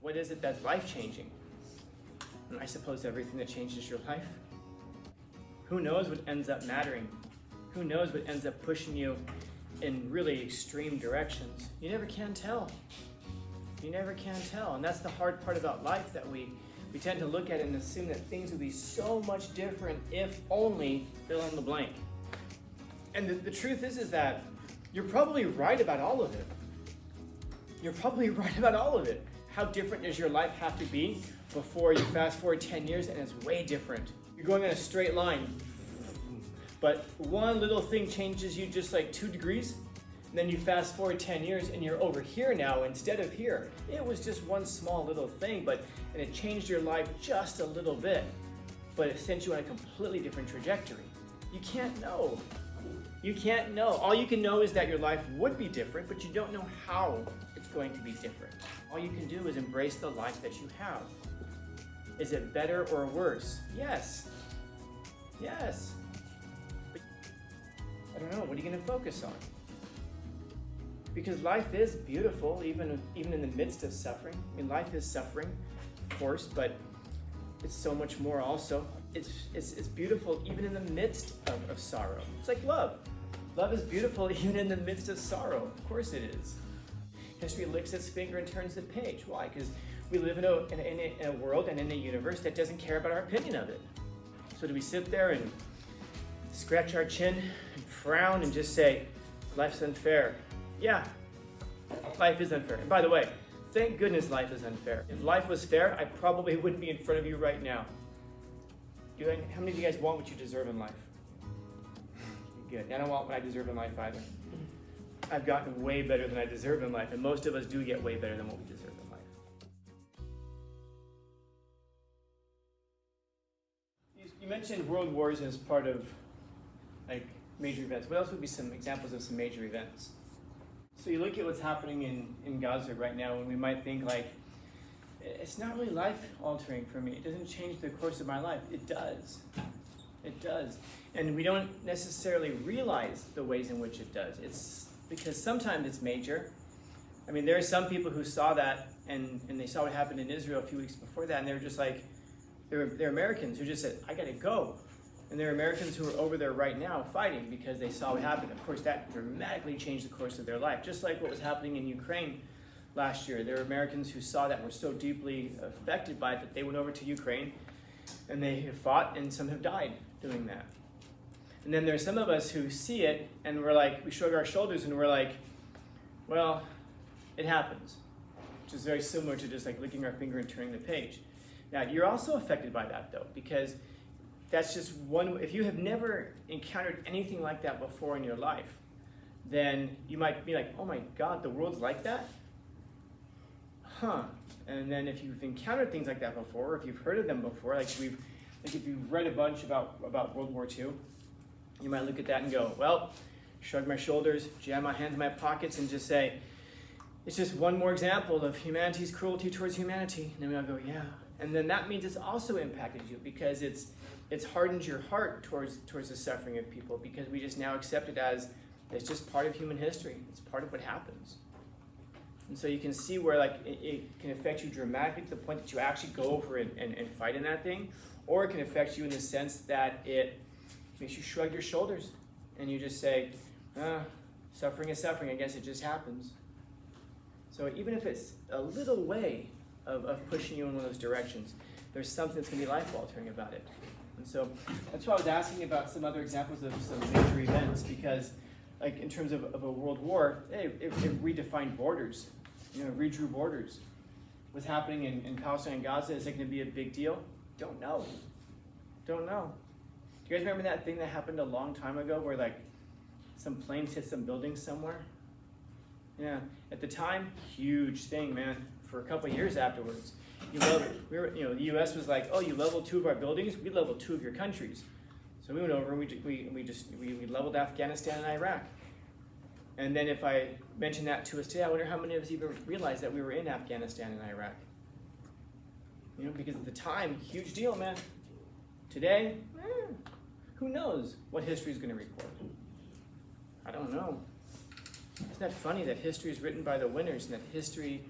What is it that's life-changing? And I suppose everything that changes your life. Who knows what ends up mattering? Who knows what ends up pushing you in really extreme directions? You never can tell. You never can tell. And that's the hard part about life, that we tend to look at it and assume that things would be so much different if only fill in the blank. And the truth is that you're probably right about all of it. You're probably right about all of it. How different does your life have to be before you fast forward 10 years and it's way different? You're going in a straight line, but one little thing changes you just like 2 degrees, and then you fast forward 10 years and you're over here now instead of here. It was just one small little thing, and it changed your life just a little bit, but it sent you on a completely different trajectory. You can't know. You can't know. All you can know is that your life would be different, but you don't know how it's going to be different. All you can do is embrace the life that you have. Is it better or worse? Yes. Yes. But I don't know, what are you going to focus on? Because life is beautiful, even in the midst of suffering. I mean, life is suffering, of course, but it's so much more also. It's beautiful even in the midst of sorrow. It's like love. Love is beautiful even in the midst of sorrow. Of course it is. History licks its finger and turns the page. Why? Because we live in a world and in a universe that doesn't care about our opinion of it. So do we sit there and scratch our chin and frown and just say, life's unfair? Yeah, life is unfair. And by the way, thank goodness life is unfair. If life was fair, I probably wouldn't be in front of you right now. How many of you guys want what you deserve in life? Good. I don't want what I deserve in life either. I've gotten way better than I deserve in life, and most of us do get way better than what we deserve in life. You mentioned world wars as part of like major events. What else would be some examples of some major events? So you look at what's happening in Gaza right now, and we might think like, it's not really life-altering for me. It doesn't change the course of my life. It does. It does. And we don't necessarily realize the ways in which it does. It's because sometimes it's major. I mean, there are some people who saw that, and they saw what happened in Israel a few weeks before that, and they were just like, they're Americans who just said, I gotta go. And there are Americans who are over there right now fighting because they saw what happened. Of course, that dramatically changed the course of their life, just like what was happening in Ukraine last year. There are Americans who saw that, were so deeply affected by it that they went over to Ukraine and they have fought, and some have died doing that. And then there's some of us who see it and we're like, we shrug our shoulders and we're like, well, it happens. Which is very similar to just like licking our finger and turning the page. Now, you're also affected by that though, because that's just one, if you have never encountered anything like that before in your life, then you might be like, oh my God, the world's like that? Huh. And then if you've encountered things like that before, or if you've heard of them before, like if you've read a bunch about World War II, you might look at that and go, well, shrug my shoulders, jam my hands in my pockets, and just say, it's just one more example of humanity's cruelty towards humanity. And then we'll go, yeah. And then that means it's also impacted you, because it's hardened your heart towards the suffering of people, because we just now accept it as it's just part of human history. It's part of what happens. And so you can see where like it can affect you dramatically to the point that you actually go over and fight in that thing, or it can affect you in the sense that it makes you shrug your shoulders and you just say, suffering is suffering, I guess it just happens. So even if it's a little way of pushing you in one of those directions, there's something that's going to be life-altering about it. And so that's why I was asking about some other examples of some major events, because like in terms of a world war, it redefined borders, redrew borders. What's happening in Palestine and Gaza, is it going to be a big deal? Don't know. Don't know. Do you guys remember that thing that happened a long time ago where like some planes hit some buildings somewhere? Yeah, at the time, huge thing, man. For a couple of years afterwards, the U.S. was like, oh, you leveled 2 of our buildings, we leveled 2 of your countries. So we went over and we leveled Afghanistan and Iraq. And then if I mention that to us today, I wonder how many of us even realized that we were in Afghanistan and Iraq. Because at the time, huge deal, man. Today, who knows what history is going to record? I don't know. Isn't that funny that history is written by the winners, and that history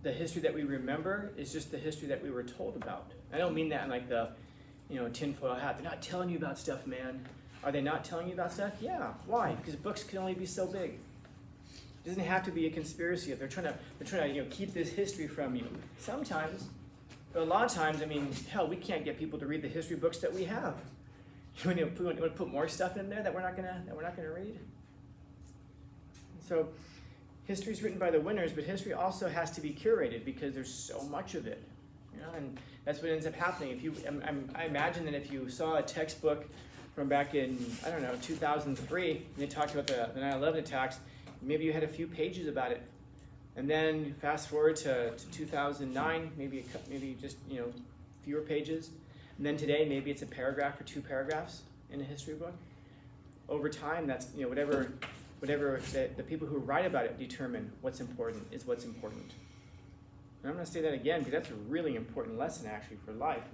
the history that we remember is just the history that we were told about. I don't mean that in like the, tinfoil hat. They're not telling you about stuff, man. Are they not telling you about stuff? Yeah. Why? Because books can only be so big. It doesn't have to be a conspiracy if they're trying to keep this history from you. Sometimes, but a lot of times, hell, we can't get people to read the history books that we have. You want to put more stuff in there that we're not gonna read? So, history is written by the winners, but history also has to be curated because there's so much of it, and that's what ends up happening. I imagine that if you saw a textbook from back in 2003, and they talked about the 9/11 attacks, maybe you had a few pages about it, and then fast forward to 2009, maybe just fewer pages, and then today maybe it's a paragraph or 2 paragraphs in a history book. Over time, that's whatever the people who write about it determine what's important is what's important. And I'm going to say that again because that's a really important lesson actually for life.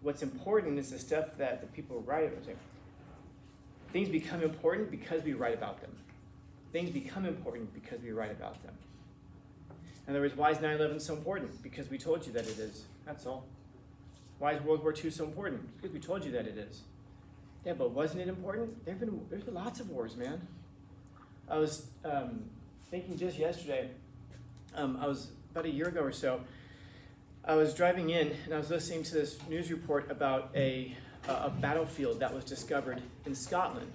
What's important is the stuff that the people write about. Things become important because we write about them. Things become important because we write about them. In other words, why is 9/11 so important? Because we told you that it is. That's all. Why is World War II so important? Because we told you that it is. Yeah, but wasn't it important? There's been lots of wars, man. I was thinking just yesterday, I was about a year ago or so, I was driving in and I was listening to this news report about a battlefield that was discovered in Scotland.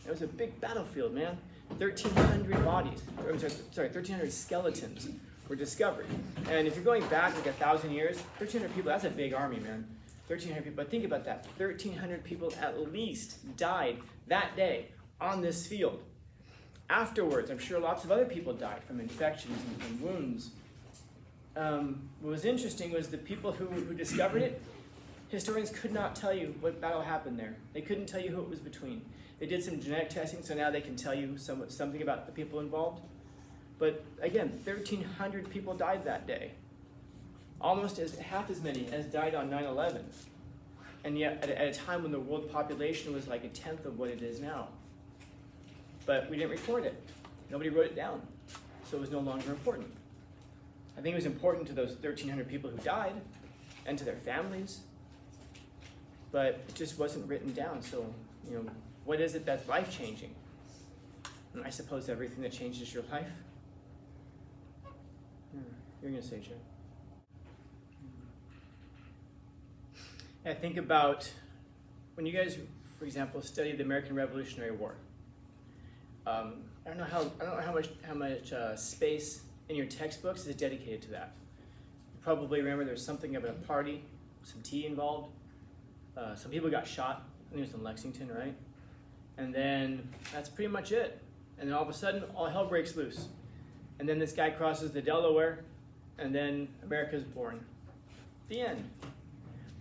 It was a big battlefield, man. 1,300 bodies, 1,300 skeletons were discovered. And if you're going back like 1,000 years, 1,300 people, that's a big army, man. 1,300 people, but think about that. 1,300 people at least died that day on this field. Afterwards, I'm sure lots of other people died from infections and from wounds. What was interesting was the people who discovered it, historians could not tell you what battle happened there. They couldn't tell you who it was between. They did some genetic testing, so now they can tell you something about the people involved. But again, 1,300 people died that day. Almost half as many as died on 9/11. And yet, at a time when the world population was like 1/10 of what it is now. But we didn't record it. Nobody wrote it down. So it was no longer important. I think it was important to those 1,300 people who died and to their families. But it just wasn't written down. So, what is it that's life-changing? And I suppose everything that changes your life. You're going to say, Joe. I think about when you guys, for example, study the American Revolutionary War. I don't know how much space in your textbooks is dedicated to that. You probably remember there's something about a party, some tea involved. Some people got shot. I think it was in Lexington, right? And then that's pretty much it. And then all of a sudden, all hell breaks loose. And then this guy crosses the Delaware, and then America's born. The end.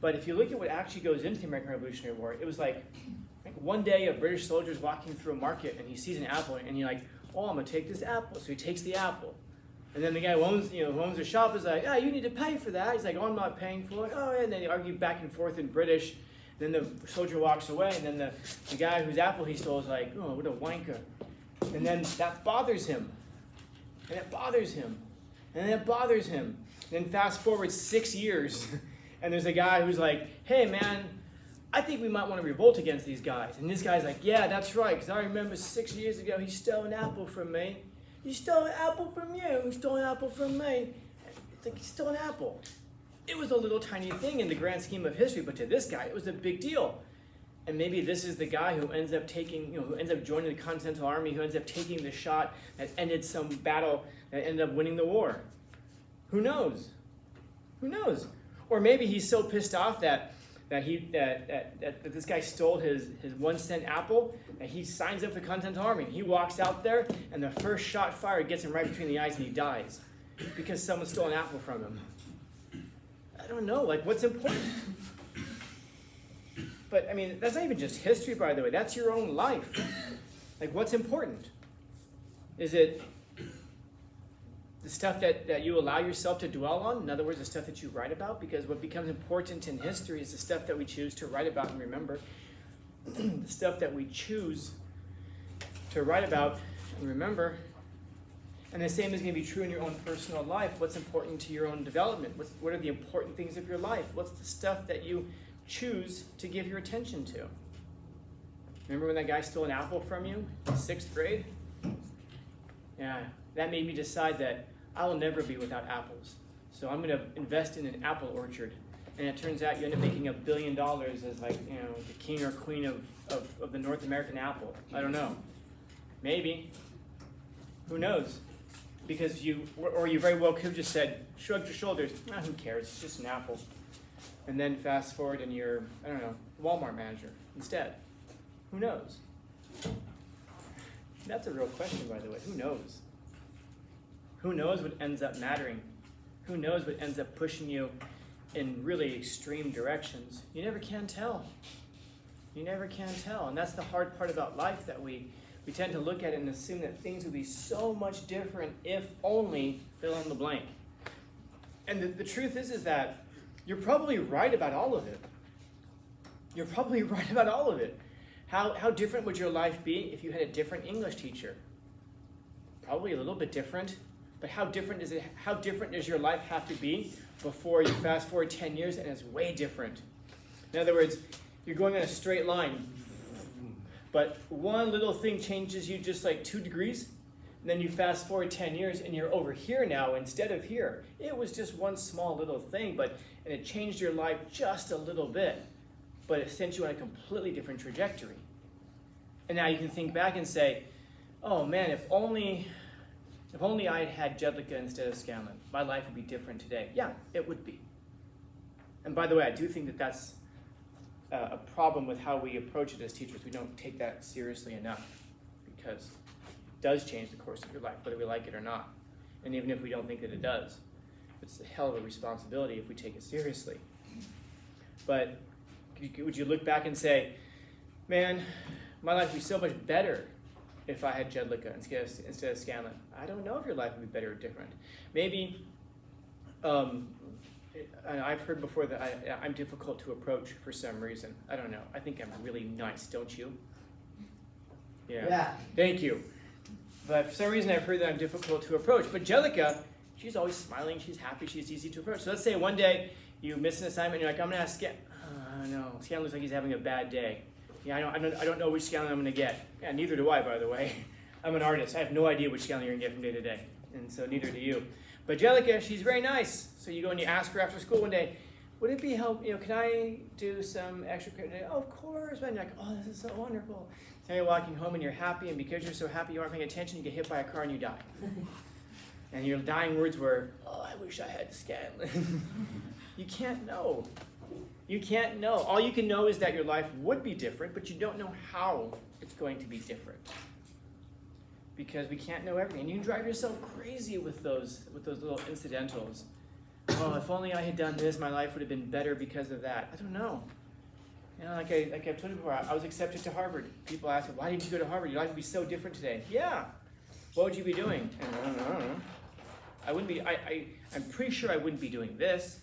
But if you look at what actually goes into the American Revolutionary War, it was like one day a British soldier's walking through a market and he sees an apple and you're like, oh, I'm gonna take this apple. So he takes the apple. And then the guy who owns the shop is like, you need to pay for that. He's like, oh, I'm not paying for it. Oh, and then they argue back and forth in British. Then the soldier walks away, and then the guy whose apple he stole is like, oh, what a wanker. And then that bothers him. And it bothers him. And then it bothers him. And then fast forward 6 years, and there's a guy who's like, hey, man, I think we might want to revolt against these guys. And this guy's like, yeah, that's right, because I remember 6 years ago he stole an apple from me. He stole an apple from you. He stole an apple from me. It's like he stole an apple. It was a little tiny thing in the grand scheme of history, but to this guy, it was a big deal. And maybe this is the guy who ends up who ends up joining the Continental Army, who ends up taking the shot that ended some battle that ended up winning the war. Who knows? Who knows? Or maybe he's so pissed off that this guy stole his 1 cent apple that he signs up for the Continental Army. He walks out there, and the first shot fired gets him right between the eyes, and he dies because someone stole an apple from him. I don't know, what's important? But, that's not even just history, by the way. That's your own life. What's important? Is it the stuff that you allow yourself to dwell on? In other words, the stuff that you write about? Because what becomes important in history is the stuff that we choose to write about and remember. The stuff that we choose to write about and remember And the same is going to be true in your own personal life. What's important to your own development? What are the important things of your life? What's the stuff that you choose to give your attention to? Remember when that guy stole an apple from you in 6th grade? Yeah, that made me decide that I will never be without apples. So I'm going to invest in an apple orchard. And it turns out you end up making $1 billion as like, the king or queen of the North American apple. I don't know. Maybe. Who knows? Because you very well could have just said, shrugged your shoulders, who cares, it's just an apple. And then fast forward and you're, I don't know, Walmart manager instead. Who knows? That's a real question, by the way. Who knows? Who knows what ends up mattering? Who knows what ends up pushing you in really extreme directions? You never can tell. You never can tell. And that's the hard part about life, that we tend to look at it and assume that things would be so much different if only fill in the blank. And the truth is that you're probably right about all of it. You're probably right about all of it. How different would your life be if you had a different English teacher? Probably a little bit different. But how different does your life have to be before you fast forward 10 years and it's way different? In other words, you're going on a straight line, but one little thing changes you just like 2 degrees, and then you fast forward 10 years and you're over here now instead of here. It was just one small little thing, and it changed your life just a little bit, but it sent you on a completely different trajectory. And now you can think back and say, oh man, if only I had had Jedlicka instead of Scanlon, my life would be different today. Yeah, it would be. And by the way, I do think that that's a problem with how we approach it as teachers. We don't take that seriously enough, because it does change the course of your life, whether we like it or not. And even if we don't think that it does, it's a hell of a responsibility if we take it seriously. But would you look back and say, man, my life would be so much better if I had Jedlicka instead of Scanlon? I don't know if your life would be better or different. Maybe, I've heard before that I'm difficult to approach for some reason. I don't know. I think I'm really nice, don't you? Yeah. Thank you. But for some reason I've heard that I'm difficult to approach. But Jedlicka, she's always smiling, she's happy, she's easy to approach. So let's say one day you miss an assignment and you're like, I'm gonna ask Scanlon. Oh no, Scanlon looks like he's having a bad day. Yeah, I don't know which Scanlon I'm gonna get. Yeah, neither do I, by the way. I'm an artist. I have no idea which Scanlon you're gonna get from day to day. And so neither do you. But Jedlicka, she's very nice. So you go and you ask her after school one day, would it be can I do some extra today? Oh, of course. And you're like, oh, this is so wonderful. So you're walking home and you're happy, and because you're so happy you aren't paying attention, you get hit by a car and you die. And your dying words were, oh, I wish I had Scanlon. You can't know. You can't know. All you can know is that your life would be different, but you don't know how it's going to be different. Because we can't know everything. And you can drive yourself crazy with those little incidentals. Oh, if only I had done this, my life would have been better because of that. I don't know. Like I've told you before, I was accepted to Harvard. People ask me, why didn't you go to Harvard? Your life would be so different today. Yeah. What would you be doing? And I don't know. I wouldn't be. I'm pretty sure I wouldn't be doing this,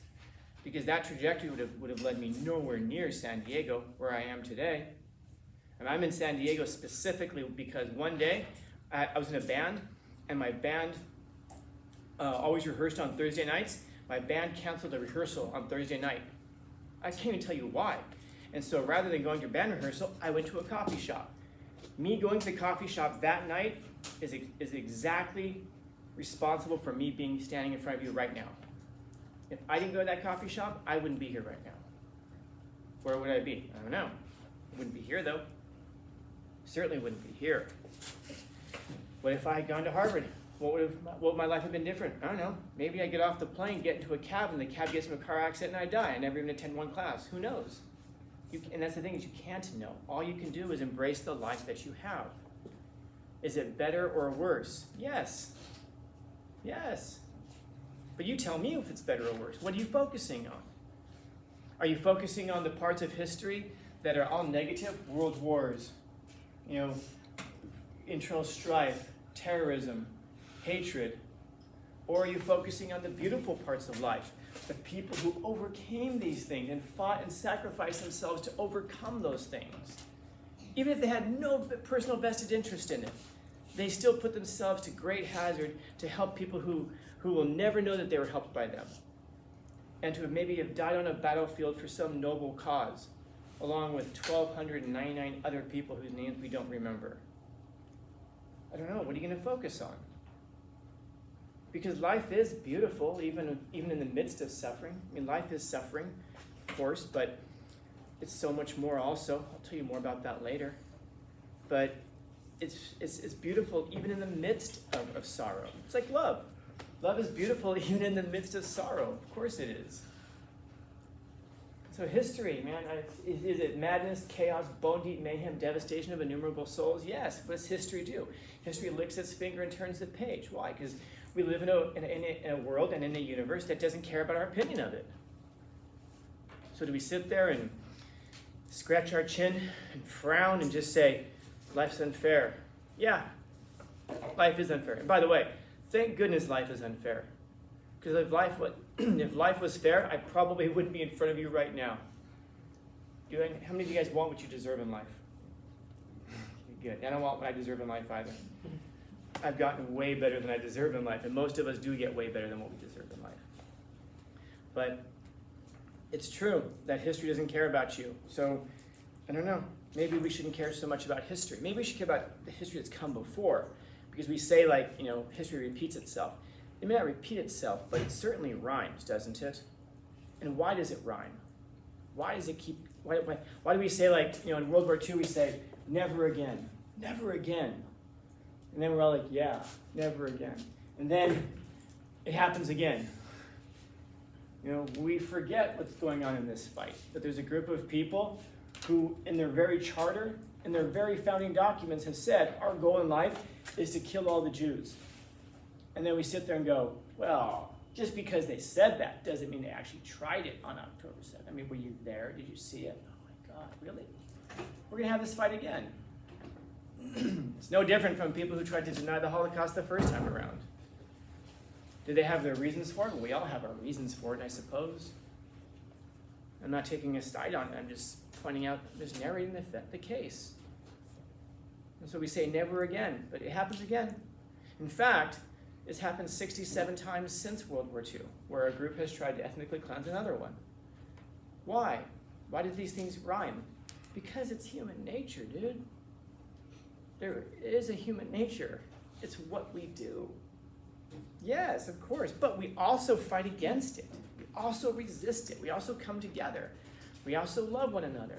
because that trajectory would have led me nowhere near San Diego, where I am today. And I'm in San Diego specifically because one day I was in a band, and my band always rehearsed on Thursday nights. My band canceled the rehearsal on Thursday night. I can't even tell you why. And so rather than going to band rehearsal, I went to a coffee shop. Me going to the coffee shop that night is exactly responsible for me standing in front of you right now. If I didn't go to that coffee shop, I wouldn't be here right now. Where would I be? I don't know. I wouldn't be here, though. Certainly wouldn't be here. What if I had gone to Harvard? What would my life have been different? I don't know. Maybe I get off the plane, get into a cab, and the cab gets in a car accident and I die. I never even attend one class. Who knows? And that's the thing, is you can't know. All you can do is embrace the life that you have. Is it better or worse? Yes. Yes. But you tell me if it's better or worse. What are you focusing on? Are you focusing on the parts of history that are all negative? World wars, internal strife, terrorism, hatred. Or are you focusing on the beautiful parts of life? The people who overcame these things and fought and sacrificed themselves to overcome those things. Even if they had no personal vested interest in it. they still put themselves to great hazard to help people who will never know that they were helped by them, and to maybe have died on a battlefield for some noble cause, along with 1,299 other people whose names we don't remember. I don't know, what are you going to focus on? Because life is beautiful, even in the midst of suffering. I mean, life is suffering, of course, but it's so much more also. I'll tell you more about that later. But it's beautiful even in the midst of sorrow. It's like love. Love is beautiful even in the midst of sorrow. Of course it is. So history, man, is it madness, chaos, bone-deep mayhem, devastation of innumerable souls? Yes. What does history do? History licks its finger and turns the page. Why? Because we live in a world and in a universe that doesn't care about our opinion of it. So do we sit there and scratch our chin and frown and just say, life's unfair? Yeah, life is unfair. And by the way, thank goodness life is unfair. Because if life was fair, I probably wouldn't be in front of you right now. How many of you guys want what you deserve in life? Good. I don't want what I deserve in life either. I've gotten way better than I deserve in life, and most of us do get way better than what we deserve in life. But it's true that history doesn't care about you. So, I don't know. Maybe we shouldn't care so much about history. Maybe we should care about the history that's come before. Because we say, like, history repeats itself. It may not repeat itself, but it certainly rhymes, doesn't it? And why does it rhyme? Why does it keep, why do we say, like, in World War II, we say, never again, never again. And then we're all like, yeah, never again. And then it happens again. We forget what's going on in this fight. That there's a group of people who, in their very charter, in their very founding documents, have said, our goal in life is to kill all the Jews. And then we sit there and go, well, just because they said that doesn't mean they actually tried it on October 7th. I mean, were you there? Did you see it? Oh my God, really? We're going to have this fight again. It's no different from people who tried to deny the Holocaust the first time around. Did they have their reasons for it? Well, we all have our reasons for it, I suppose. I'm not taking a side on it. I'm just pointing out, just narrating the case. And so we say never again, but it happens again. In fact, it's happened 67 times since World War II, where a group has tried to ethnically cleanse another one. Why? Why do these things rhyme? Because it's human nature, dude. There is a human nature. It's what we do. Yes, of course, but we also fight against it. We also resist it. We also come together. We also love one another.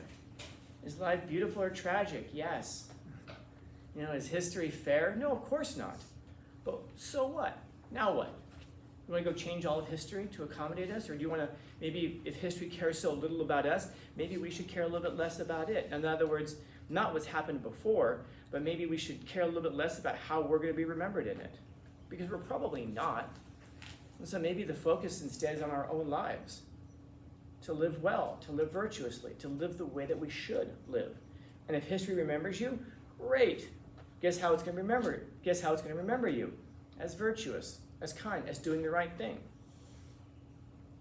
Is life beautiful or tragic? Yes. Is history fair? No, of course not. But so what? Now what? You want to go change all of history to accommodate us? Or do you want to, maybe if history cares so little about us, maybe we should care a little bit less about it? In other words, not what's happened before, but maybe we should care a little bit less about how we're going to be remembered in it. Because we're probably not. And so maybe the focus instead is on our own lives. To live well, to live virtuously, to live the way that we should live. And if history remembers you, great. Guess how it's going to remember it? Guess how it's going to remember you? As virtuous, as kind, as doing the right thing.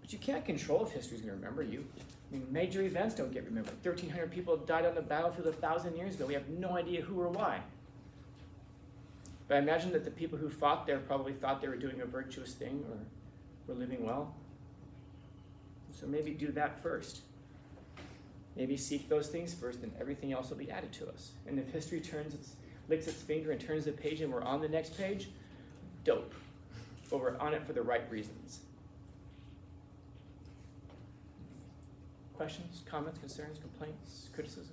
But you can't control if history's going to remember you. I mean, major events don't get remembered. 1,300 people died on the battlefield 1,000 years ago. We have no idea who or why. But I imagine that the people who fought there probably thought they were doing a virtuous thing or were living well. So maybe do that first. Maybe seek those things first, and everything else will be added to us. And if history licks its finger and turns the page and we're on the next page, dope. But we're on it for the right reasons. Questions, comments, concerns, complaints, criticisms?